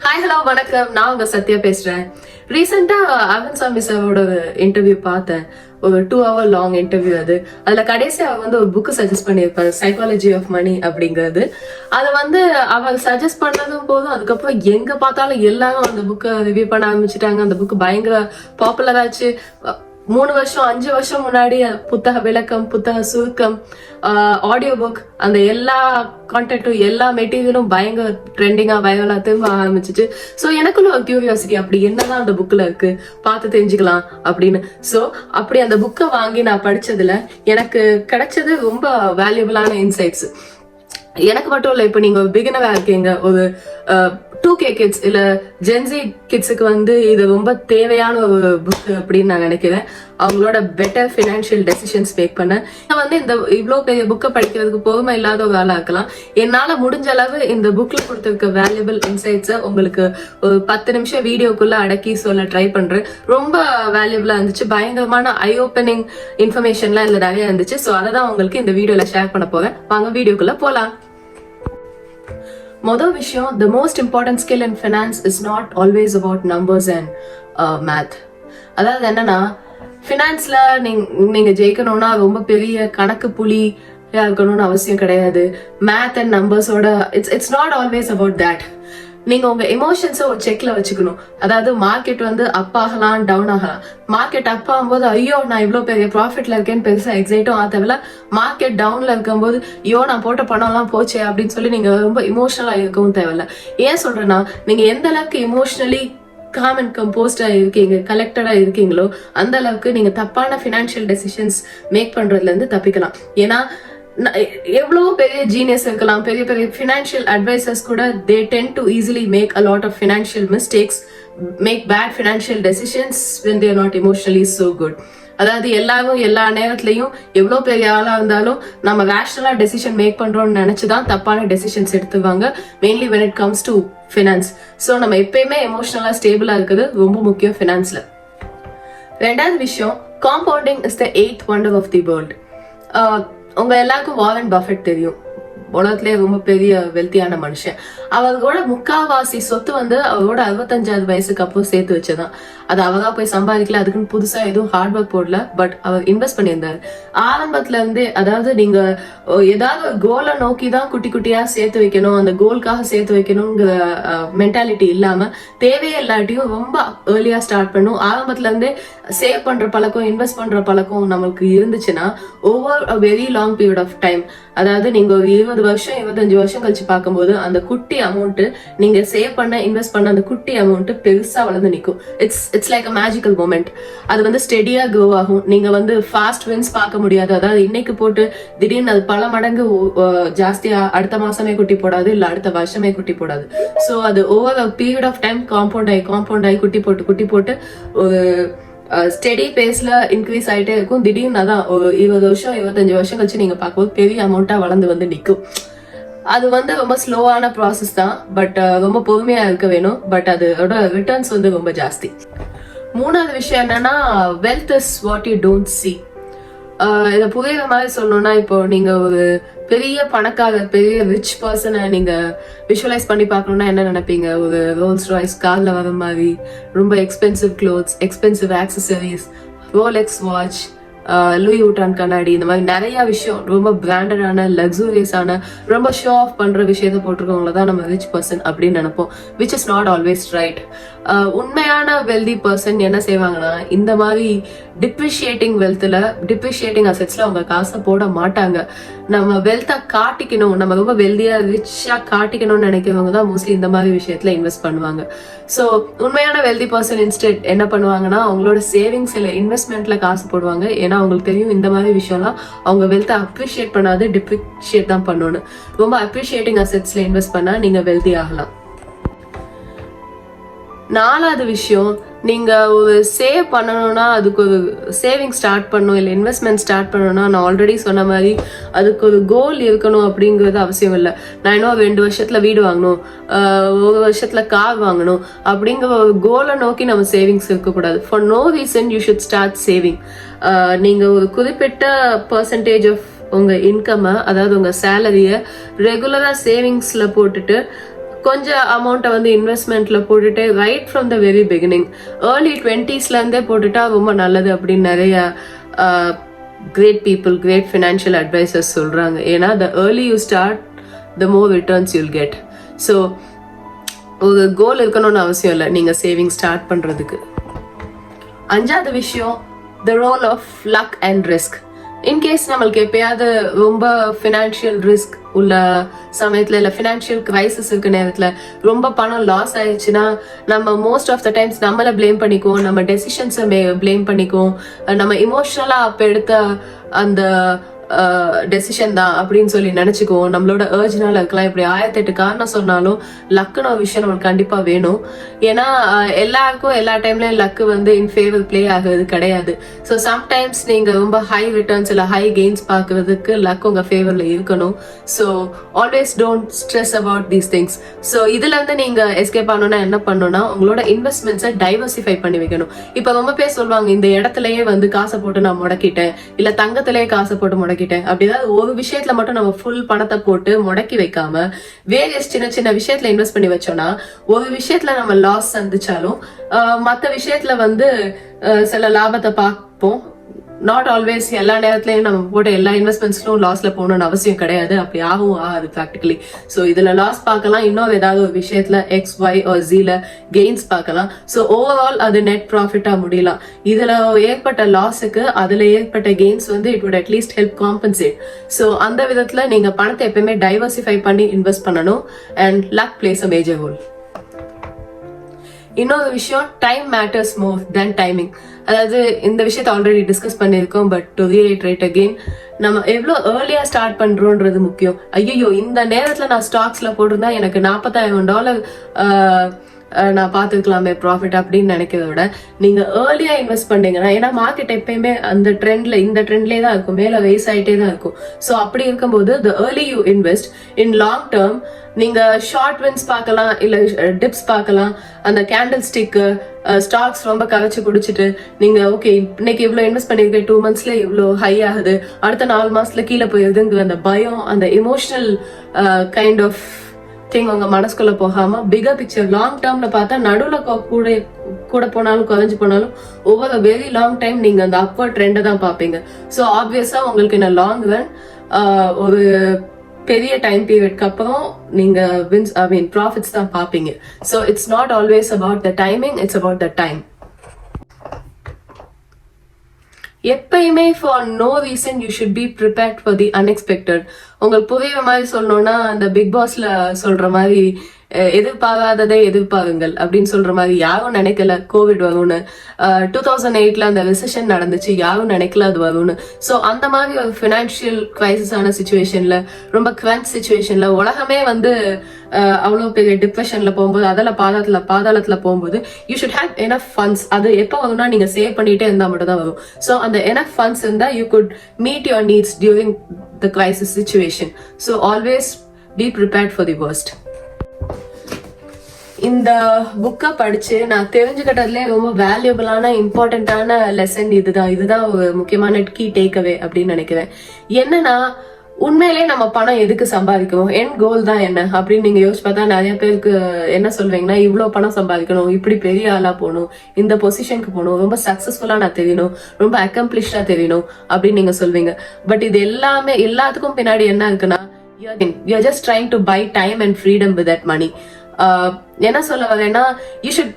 Hi hello வணக்கம், நான் உங்க சத்யா பேசுறேன். ரீசெண்டா சாமி சாரோட இன்டர்வியூ பார்த்தேன். ஒரு 2 hour லாங் இன்டர்வியூ. அதுல கடைசி அவர் ஒரு புக் சஜஸ்ட் பண்ணியிருப்பாரு, சைக்காலஜி ஆஃப் மணி அப்படிங்கிறது. அதை அவர் சஜஸ்ட் பண்ணதும் போதும், அதுக்கப்புறம் எங்க பார்த்தாலும் எல்லாரும் அந்த புக்கை ரிவ்யூ பண்ண ஆரம்பிச்சுட்டாங்க. அந்த புக் பயங்கர பாப்புலர் ஆச்சு. 3 வருஷம் 5 வருஷம் முன்னாடி புத்தக விளக்கம், புத்தக சுருக்கம், ஆடியோ புக், அந்த எல்லா கான்டென்ட்டும் எல்லா மெட்டீரியலும் பயங்கர ட்ரெண்டிங்கா வைரலா திரும்ப ஆரம்பிச்சிச்சு. ஸோ எனக்குள்ள ஒரு கியூரியாசிட்டி, அப்படி என்னதான் அந்த புக்ல இருக்கு பார்த்து தெரிஞ்சுக்கலாம் அப்படின்னு. ஸோ அப்படி அந்த புக்கை வாங்கி நான் படிச்சதுல எனக்கு கிடைச்சது ரொம்ப வேல்யூபிளான இன்சைட்ஸ். எனக்கு மட்டும் இல்ல, இப்ப நீங்க ஒரு பிகினரா இருக்கீங்க, ஒரு 2K கிட்ஸ் இல்ல ஜென்சி கிட்ஸுக்கு இது ரொம்ப தேவையான ஒரு புக் அப்படின்னு நான் நினைக்கிறேன். அவங்களோட பெட்டர் ஃபினான்ஷியல் டெசிஷன்ஸ் மேக் பண்ண இந்த இவ்வளவு பெரிய புக்கை படிக்கிறதுக்கு பொறுமை இல்லாத ஒரு ஆளா இருக்கலாம். என்னால முடிஞ்ச அளவு இந்த புக்ல கொடுத்திருக்க வேல்யூபிள் இன்சைட்ஸை உங்களுக்கு ஒரு 10 நிமிஷம் வீடியோக்குள்ள அடக்கி சொல்ல ட்ரை பண்றேன். ரொம்ப வேல்யூபிளா இருந்துச்சு. பயங்கரமான ஐ ஓப்பனிங் இன்ஃபர்மேஷன்லாம் இதுல நிறைய இருந்துச்சு. ஸோ அதை தான் உங்களுக்கு இந்த வீடியோல ஷேர் பண்ண போறேன். வாங்க வீடியோக்குள்ள போலாம். முதல் விஷயம், the most important skill in finance is not always about numbers and math. அதாவது என்னன்னா, ஃபினான்ஸ்ல நீங்க ஜெயிக்கணும்னா ரொம்ப பெரிய கணக்கு புலி இருக்கணும்னு அவசியம் கிடையாது. மேத் அண்ட் நம்பர்ஸோட it's not always about that. நீங்க உங்க எமோஷன்ஸை ஒரு செக்ல வச்சுக்கணும். அதாவது மார்க்கெட் அப் ஆகலாம், டவுன் ஆகலாம். மார்க்கெட் அப் ஆகும்போது ஐயோ நான் இவ்வளவு பெரிய ப்ராஃபிட்ல இருக்கேன்னு பெருசா எக்ஸைட்டும் ஆத்தவில்ல. மார்க்கெட் டவுன்ல இருக்கும்போது ஐயோ நான் போட்ட பணம் எல்லாம் போச்சே அப்படின்னு சொல்லி நீங்க ரொம்ப இமோஷனலா இருக்கவும் தேவையில்ல. ஏன் சொல்றேன்னா, நீங்க எந்த அளவுக்கு இமோஷனலி காம் அண்ட் கம்போஸ்டா இருக்கீங்க, கலெக்டடா இருக்கீங்களோ அந்த அளவுக்கு நீங்க தப்பான ஃபினான்ஷியல் டெசிஷன்ஸ் மேக் பண்றதுல இருந்து தப்பிக்கலாம். ஏன்னா எவ்வளவு பெரிய ஜீனியஸ் இருக்கலாம், பெரிய பெரிய ஃபினான்ஷியல் அட்வைசர்ஸ் கூட they tend to easily make a lot of financial mistakes, make bad financial decisions when they are not emotionally so good. அதாவது எல்லாரும் எல்லா நேரத்திலையும் எவ்வளவு பெரிய ஆளா இருந்தாலும் நம்ம ரேஷனலா டெசிஷன் மேக் பண்றோம்னு நினைச்சுதான் தப்பான டெசிஷன்ஸ் எடுத்துவாங்க. Mainly when it comes to finance. So நம்ம எப்பயுமே எமோஷனலா ஸ்டேபிளா இருக்குது ரொம்ப முக்கியம் ஃபினான்ஸ்ல. ரெண்டாவது விஷயம், compounding is the 8th wonder of the world. உங்க எல்லாருக்கும் வாரன் பஃபெட் தெரியும். உலகத்திலே ரொம்ப பெரிய வெல்த்தியான மனுஷன். அவரோட முக்காவாசி சொத்து அவரோட 65வது வயசுக்கு அப்புறம் சேர்த்து வச்சதான். அது அவரா போய் சம்பாதிக்கல, அதுக்குன்னு புதுசா எதுவும் ஹார்ட் ஒர்க் போடல. பட் அவர் இன்வெஸ்ட் பண்ணியிருந்தாரு ஆரம்பத்துல இருந்தே. அதாவது நீங்க ஏதாவது ஒரு கோலை நோக்கி தான் குட்டி குட்டியா சேர்த்து வைக்கணும், அந்த கோலுக்காக சேர்த்து வைக்கணுங்கிற மென்டாலிட்டி இல்லாம தேவையே இல்லாட்டியும் ரொம்ப ஏர்லியா ஸ்டார்ட் பண்ணும். ஆரம்பத்துல இருந்தே சேவ் பண்ற பழக்கம், இன்வெஸ்ட் பண்ற பழக்கம் நமக்கு இருந்துச்சுன்னா over a very long period of time, அதாவது நீங்க ஒரு 20 வருஷம் 25 வருஷம் கழிச்சு பார்க்கும்போது அந்த குட்டி அமௌண்ட், நீங்க சேவ் பண்ண இன்வெஸ்ட் பண்ண அந்த குட்டி அமௌண்ட் பெருசா வளர்ந்து நிற்கும். It's like a magical moment. அது ஸ்டெடியா க்ரோ ஆகும். நீங்க ஃபாஸ்ட் வின்ஸ் பார்க்க முடியாது. அதாவது இன்னைக்கு போட்டு திடீர்னு அது பல மடங்கு ஜாஸ்தியா அடுத்த மாசமே குட்டி போடாது, இல்ல அடுத்த வருஷமே குட்டி போடாது. சோ அது over a period of time compound ஆகி குட்டி போட்டு ஒரு ஸ்டெடி பேஸ்ல இன்க்ரீஸ் ஆயிட்டே இருக்கும். திடீர்னு அதான் ஒரு 20 வருஷம் 25 வருஷம் கழிச்சு நீங்க பார்க்கும்போது பெரிய அமௌண்டா வளர்ந்து நிற்கும். அது ரொம்ப ஸ்லோவான ப்ராசஸ் தான். பட் ரொம்ப பொறுமையா இருக்க வேணும். பட் அதோட ரிட்டர்ன்ஸ் ரொம்ப ஜாஸ்தி. மூணாவது விஷயம் என்னன்னா, wealth is what you don't see. இதை புரியுற மாதிரி சொல்லணும்னா, இப்போ நீங்க ஒரு பெரிய பணக்காரர், பெரிய ரிச் பர்சனை நீங்க விஷுவலைஸ் பண்ணி பார்க்கணும்னா என்ன நினைப்பீங்க? ஒரு ரோல்ஸ் ராய்ஸ் கார்ல வர மாதிரி, ரொம்ப expensive clothes, expensive accessories, Rolex watch, Louis Vuitton கண்ணாடி, இந்த மாதிரி நிறைய விஷயம், ரொம்ப பிராண்டடான லக்ஸூரியஸான ரொம்ப ஷோ ஆஃப் பண்ற விஷயத்த போட்டிருக்கவங்கள தான் நம்ம ரிச் பர்சன் அப்படின்னு நினைப்போம். Which is not always right. உண்மையான வெல்தி பர்சன் என்ன செய்வாங்கன்னா, இந்த மாதிரி டிப்ரிஷியேட்டிங் வெல்த்ல, டிப்ரிஷியேட்டிங் அசெட்ஸ்ல அவங்க காசை போட மாட்டாங்க. நம்ம வெல்த்தை காட்டிக்கணும், நம்ம ரொம்ப வெல்தியா ரிச்சா காட்டிக்கணும்னு நினைக்கிறவங்க தான் மோஸ்ட்லி இந்த மாதிரி விஷயத்துல இன்வெஸ்ட் பண்ணுவாங்க. ஸோ உண்மையான வெல்தி பர்சன் இன்ஸ்டெட் என்ன பண்ணுவாங்கன்னா, அவங்களோட சேவிங்ஸ் இல்ல இன்வெஸ்ட்மெண்ட்ல காசு போடுவாங்க. ஏன்னா அவங்களுக்கு தெரியும் இந்த மாதிரி விஷயம்லாம் அவங்க வெல்த்தை அப்ரிஷியேட் பண்ணாது, டிப்ரிஷியேட் தான் பண்ணணும். ரொம்ப அப்ரிஷியேட்டிங் அசெட்ஸ்ல இன்வெஸ்ட் பண்ணா நீங்க வெல்தி ஆகலாம். நாலாவது விஷயம், நீங்க ஒரு சேவ் பண்ணணும்னா அதுக்கு ஒரு சேவிங் ஸ்டார்ட் பண்ணணும், இல்லை இன்வெஸ்ட்மெண்ட் ஸ்டார்ட் பண்ணணும்னா நான் ஆல்ரெடி சொன்ன மாதிரி அதுக்கு ஒரு கோல் இருக்கணும் அப்படிங்கிறது அவசியம் இல்லை. நான் இன்னும் 2 வருஷத்துல வீடு வாங்கணும், 1 வருஷத்துல கார் வாங்கணும் அப்படிங்கிற ஒரு கோலை நோக்கி நம்ம சேவிங்ஸ் இருக்கக்கூடாது. For no reason you should start saving. நீங்க ஒரு குறிப்பிட்ட பர்சன்டேஜ் ஆஃப் உங்க இன்கம், அதாவது உங்க சேலரிய ரெகுலரா சேவிங்ஸ்ல போட்டுட்டு கொஞ்சம் அமௌண்ட்டை வந்து இன்வெஸ்ட்மெண்ட்ல போட்டுட்டு right from the very beginning early 20s இருந்தே போட்டுட்டா ரொம்ப நல்லது அப்படின்னு நிறைய great people, great financial advisors சொல்றாங்க. ஏன்னா the early you start the more returns you'll get. So ஒரு கோல் இருக்கணும்னு அவசியம் இல்லை நீங்க சேவிங் ஸ்டார்ட் பண்றதுக்கு. 5வது விஷயம், the role of luck and risk. In case நம்மளுக்கு எப்பயாவது ரொம்ப ஃபினான்ஷியல் ரிஸ்க் உள்ள சமயத்துல இல்ல ஃபினான்ஷியல் கிரைசிஸ் இருக்க நேரத்துல ரொம்ப பணம் லாஸ் ஆயிடுச்சுன்னா நம்ம மோஸ்ட் ஆஃப் த டைம்ஸ் நம்மள பிளேம் பண்ணிக்குவோம், நம்ம டெசிஷன்ஸை பிளேம் பண்ணிக்குவோம், நம்ம இமோஷனலா அப்ப எடுத்த அந்த டெசிஷன் தான் அப்படின்னு சொல்லி நினைச்சுக்குவோம். நம்மளோட ஏர்ஜ்னால இருக்கலாம். இப்படி 1008 காரணம் சொன்னாலும் லக்குன்னு ஒரு விஷயம் நம்மளுக்கு கண்டிப்பா வேணும். ஏன்னா எல்லாருக்கும் எல்லா டைம்லயும் லக்கு வந்து இன் ஃபேவர் பிளே ஆகுறது கிடையாது. ஸோ சம்டைம்ஸ் நீங்க ரொம்ப ஹை ரிட்டர்ன்ஸ் இல்ல ஹை கெயின்ஸ் பாக்குறதுக்கு லக் உங்க ஃபேவர்ல இருக்கணும். So always don't stress about these things. So இதுல இருந்து நீங்க எஸ்கேப் ஆகணும்னா என்ன பண்ணணும்னா உங்களோட இன்வெஸ்ட்மெண்ட்ஸை டைவர்சிஃபை பண்ணி வைக்கணும். இப்ப ரொம்ப பேர் சொல்லுவாங்க, இந்த இடத்துலயே வந்து காசை போட்டு நான் முடக்கிட்டேன், இல்ல தங்கத்திலேயே காசை போட்டு முடக்கிட்டேன். அப்படி ஏதாவது ஒரு விஷயத்துல மட்டும் நம்ம ஃபுல் பணத்தை போட்டு முடக்கி வைக்காம வேரியஸ் சின்ன சின்ன விஷயத்துல இன்வெஸ்ட் பண்ணி வச்சோம்னா ஒரு விஷயத்துல நம்ம லாஸ் சந்திச்சாலும் மத்த விஷயத்துல வந்து சில லாபத்தை பார்ப்போம். நாட் ஆல்வேஸ் எல்லா நேரத்திலயும் நம்ம போட்ட எல்லா இன்வெஸ்ட்மெண்ட்ஸ்லும் லாஸ்ல போகணும்னு அவசியம் கிடையாது. அப்படி ஆகும் ஆகாது ப்ராக்டிகலி. ஸோ இதுல லாஸ் பார்க்கலாம், இன்னொரு ஏதாவது ஒரு விஷயத்துல X, Y or Z gains பார்க்கலாம். ஸோ ஓவரால் அது நெட் ப்ராஃபிட்டா முடியலாம். இதுல ஏற்பட்ட லாஸுக்கு அதுல ஏற்பட்ட கெயின்ஸ் வந்து it would at least help compensate. So அந்த விதத்துல நீங்க பணத்தை எப்பயுமே டைவர்சிஃபை பண்ணி இன்வெஸ்ட் பண்ணணும். And luck plays a major role. இன்னொரு விஷயம், time matters more than timing. அதாவது இந்த விஷயத்தை ஆல்ரெடி டிஸ்கஸ் பண்ணியிருக்கோம், பட் டு ரீஇட்டரேட் அகெயின், நம்ம எவ்வளவு ஏர்லியா ஸ்டார்ட் பண்றோன்றது முக்கியம். ஐயோ இந்த நேரத்துல நான் ஸ்டாக்ஸ்ல போட்டிருந்தா எனக்கு $40,000 நான் பாத்துக்கலாமே ப்ராஃபிட் அப்படின்னு நினைக்கிறத விட நீங்க ஏர்லியா இன்வெஸ்ட் பண்ணீங்கன்னா, ஏன்னா மார்க்கெட் எப்பயுமே அந்த ட்ரெண்ட்ல இந்த ட்ரெண்ட்லேயே தான் இருக்கும், மேல ரைஸ் ஆயிட்டே தான் இருக்கும். ஸோ அப்படி இருக்கும்போது the early you invest in long term, நீங்க ஷார்ட் வின்ஸ் பார்க்கலாம், இல்ல டிப்ஸ் பார்க்கலாம். அந்த கேண்டில் ஸ்டிக் ஸ்டாக்ஸ் ரொம்ப கரைச்சு குடிச்சிட்டு நீங்க ஓகே இன்னைக்கு இவ்வளவு இன்வெஸ்ட் பண்ணிருக்கேன், 2 monthsல இவ்வளவு ஹை ஆகுது, அடுத்த 4 மாசத்துல கீழே போயிருதுங்கிற அந்த பயம், அந்த இமோஷனல் கைண்ட் ஆஃப் திங் உங்க மனசுக்குள்ள போகாம பிகர் பிக்சர் லாங் டேர்ம்ல பார்த்தா நடுவுல கூட போனாலும் குறைஞ்சு போனாலும் ஒவ்வொரு வெரி லாங் டைம் நீங்க அந்த அப்வர்ட் ட்ரெண்டை தான் பாப்பீங்க. ஸோ ஆப்வியஸா உங்களுக்கு இந்த லாங் ரன் ஒரு பெரிய டைம் பீரியட்க்கு அப்புறம் நீங்க ப்ராஃபிட்ஸ் தான் பாப்பீங்க. So it's not always about the timing, it's about the time. எப்பயுமே for no reason you should be prepared for the unexpected. உங்களுக்கு புரியுற மாதிரி சொல்லணும்னா அந்த பிக் பாஸ்ல சொல்ற மாதிரி எதிர்பாராததை எதிர்பாருங்கள் அப்படின்னு சொல்ற மாதிரி யாரும் நினைக்கல கோவிட் வரும்னு. 2008 அந்த ரிசெஷன் நடந்துச்சு, யாரும் நினைக்கல அது வரும்னு. ஸோ அந்த மாதிரி ஒரு ஃபினான்ஷியல் கிரைசிஸ் ஆன சுச்சுவேஷன்ல, ரொம்ப கிரன்ச் சுச்சுவேஷன்ல உலகமே வந்து அவ்வளவு பெரிய டிப்ரெஷன்ல போகும்போது, அதில் பாதாளத்துல போகும்போது you should have enough funds. அது எப்போ வரும்னா நீங்க சேவ் பண்ணிட்டே இருந்தா மட்டும் தான் வரும். ஸோ அந்த எனஃப் ஃபண்ட்ஸ் இருந்தா you good meet your needs during the crisis situation. So always be prepared for the worst. இந்த புக்கை படிச்சு நான் தெரிஞ்சுக்கிட்டதுல ரொம்ப வேல்யூபிளான இம்பார்ட்டன்டான லெசன் இதுதான் ஒரு முக்கியமான கீ டேக்அவே அப்படின்னு நினைக்கிறேன். என்னன்னா உண்மையிலே நம்ம பணம் எதுக்கு சம்பாதிக்கணும், என் கோல் தான் என்ன அப்படின்னு நீங்க யோசிச்சு பார்த்தா நிறைய பேருக்கு என்ன சொல்வீங்கன்னா, இவ்வளவு பணம் சம்பாதிக்கணும், இப்படி பெரிய ஆளா போகணும், இந்த பொசிஷனுக்கு போகணும், ரொம்ப சக்சஸ்ஃபுல்லா நான் தெரியணும், ரொம்ப அக்கம்ப்ளிஷ்டா தெரியணும் அப்படின்னு நீங்க சொல்வீங்க. பட் இது எல்லாத்துக்கும் பின்னாடி என்ன இருக்குன்னா, you're just trying to buy time and freedom with that money. என்ன சொல்ல வரேன்னா, யூ ஷுட்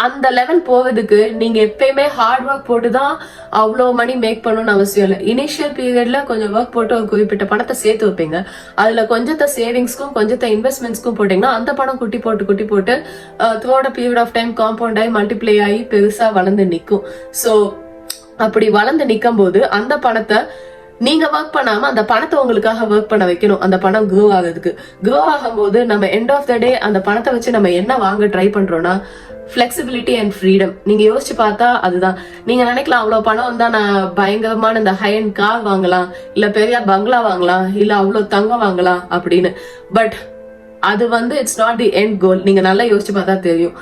அந்த லெவல் போவதுக்கு நீங்க எப்பயுமே ஹார்ட் ஒர்க் போட்டுதான் அவ்வளவு மணி மேக் பண்ணணும்னு அவசியம் இல்லை. இனிஷியல் பீரியட்ல கொஞ்சம் ஒர்க் போட்டு ஒரு குறிப்பிட்ட பணத்தை சேர்த்து வைப்பீங்க. அதுல கொஞ்சத்தை சேவிங்ஸ்க்கும் கொஞ்சத்தை இன்வெஸ்ட்மெண்ட்ஸ்க்கும் போட்டீங்கன்னா அந்த பணம் குட்டி போட்டு throughout a period of time compound ஆகி மல்டிப்ளை ஆகி பெருசா வளர்ந்து நிற்கும். ஸோ அப்படி வளர்ந்து நிற்கும் போது அந்த பணத்தை நீங்க ஒர்க் பண்ணாம அந்த பணத்தை உங்களுக்காக ஒர்க் பண்ண வைக்கணும். அந்த பணம் க்ரோ ஆகும்போது நம்ம எண்ட் ஆஃப் த டே அந்த பணத்தை வச்சு நம்ம என்ன வாங்க ட்ரை பண்றோம்னா ஃபிளெக்சிபிலிட்டி அண்ட் ஃப்ரீடம். நீங்க யோசிச்சு பார்த்தா அதுதான். நீங்க நினைக்கலாம் அவ்வளவு பணம் வந்தா நான் பயங்கரமான இந்த ஹை அண்ட் கார் வாங்கலாம், இல்ல பெரிய பங்களா வாங்கலாம், இல்ல அவ்வளவு தங்கம் வாங்கலாம் அப்படின்னு. பட் அது வந்து இட்ஸ் நாட் தி எண்ட் கோல். நீங்க நல்லா யோசிச்சு பார்த்தா தெரியும்.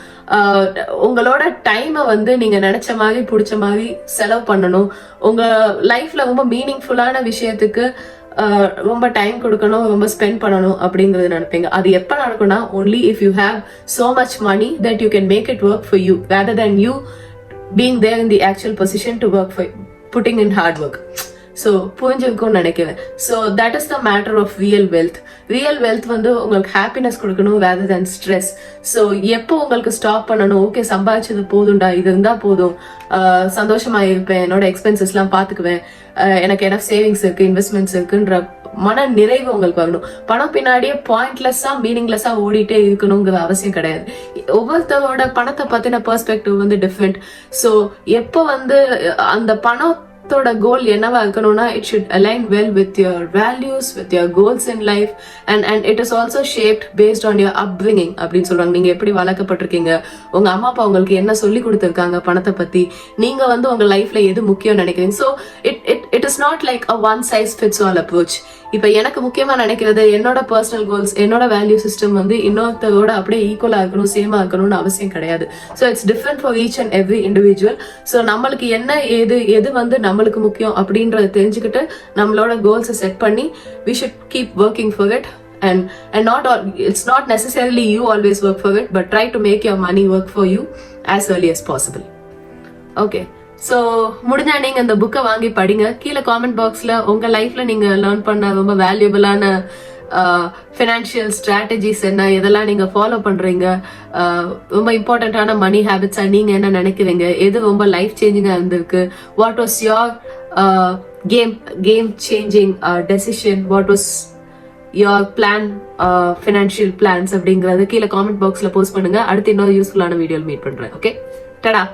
உங்களோட டைமை வந்து நீங்க நினைச்ச மாதிரி பிடிச்ச மாதிரி செலவு பண்ணணும். உங்க லைஃப்ல ரொம்ப மீனிங்ஃபுல்லான விஷயத்துக்கு ரொம்ப டைம் கொடுக்கணும், ரொம்ப ஸ்பெண்ட் பண்ணணும் அப்படிங்கறது நினைப்பீங்க. அது எப்ப நடக்கும்னா only if you have so much money that you can make it work for you rather than you being there in the actual position to work for putting in hard work. So புரிஞ்சுக்கும் நினைக்கிறேன். So that is the matter of real wealth. Real wealth வந்து உங்களுக்கு happiness கொடுக்கணும் rather than stress. So எப்போ உங்களுக்கு stop பண்ணணும், okay சம்பாதிச்சது போதும்டா, இது இருந்தா போதும், சந்தோஷமா இருப்பேன், என்னோட எக்ஸ்பென்சஸ்லாம் பார்த்துக்குவேன், எனக்கு என்ன சேவிங்ஸ் இருக்கு, இன்வெஸ்ட்மெண்ட்ஸ் இருக்குன்ற மன நிறைவு உங்களுக்கு வரணும். பணம் பின்னாடியே பாயிண்ட்லெஸ்ஸா மீனிங்லெஸ்ஸா ஓடிட்டே இருக்கணுங்கிற அவசியம் கிடையாது. ஒவ்வொருத்தரோட பணத்தை பத்தின பெர்ஸ்பெக்டிவ் வந்து டிஃப்ரெண்ட். ஸோ எப்போ வந்து அந்த பணம் கோல் என்னவா இருக்கணும்னா it should align well with your values, with your goals in life, and it is also shaped based on your upbringing அப்படின்னு சொல்றாங்க. நீங்க எப்படி வளர்க்கப்பட்டிருக்கீங்க, உங்க அம்மா அப்பா உங்களுக்கு என்ன சொல்லி கொடுத்திருக்காங்க பணத்தை பத்தி, நீங்க வந்து உங்க லைஃப்ல எது முக்கியம் நினைக்கிறீங்க. So it is not like a one size fits all approach. இப்ப எனக்கு முக்கியமா நினைக்கிறது என்னோட பர்சனல் கோல்ஸ், என்னோட வேல்யூ சிஸ்டம் வந்து இன்னொருத்தரோட அப்படியே ஈக்குவலா இருக்கணும், சேமா இருக்கணும்னு அவசியம் கிடையாது. So it's different for each and every individual. So நம்மளுக்கு என்ன எது வந்து நம்மளுக்கு முக்கியம் அப்படின்றத தெரிஞ்சுக்கிட்டு நம்மளோட கோல்ஸை செட் பண்ணி we should keep working for it, and not all, it's not necessarily you always work for it, but try to make your money work for you as early as possible. Okay, so முடிஞ்சா நீங்க இந்த புக்கை வாங்கி படிங்க. கீழே comment பாக்ஸ்ல உங்க லைஃப்ல நீங்க லேர்ன் பண்ண ரொம்ப வேல்யூபிளான ஃபினான்ஷியல் ஸ்ட்ராட்டஜிஸ் என்ன, இதெல்லாம் நீங்க ஃபாலோ பண்றீங்க, ரொம்ப இம்பார்ட்டன்டான மணி ஹேபிட்ஸா நீங்க என்ன நினைக்கிறீங்க, எது ரொம்ப லைஃப் சேஞ்சிங்கா இருந்திருக்கு, what was your game changing decision, what was your plan, financial plans அப்படிங்கறது கீழே காமெண்ட் பாக்ஸ்ல போஸ்ட் பண்ணுங்க. அடுத்து இன்னொரு யூஸ்ஃபுல்லான வீடியோ மீட் பண்றேன். ஓகே, டடா.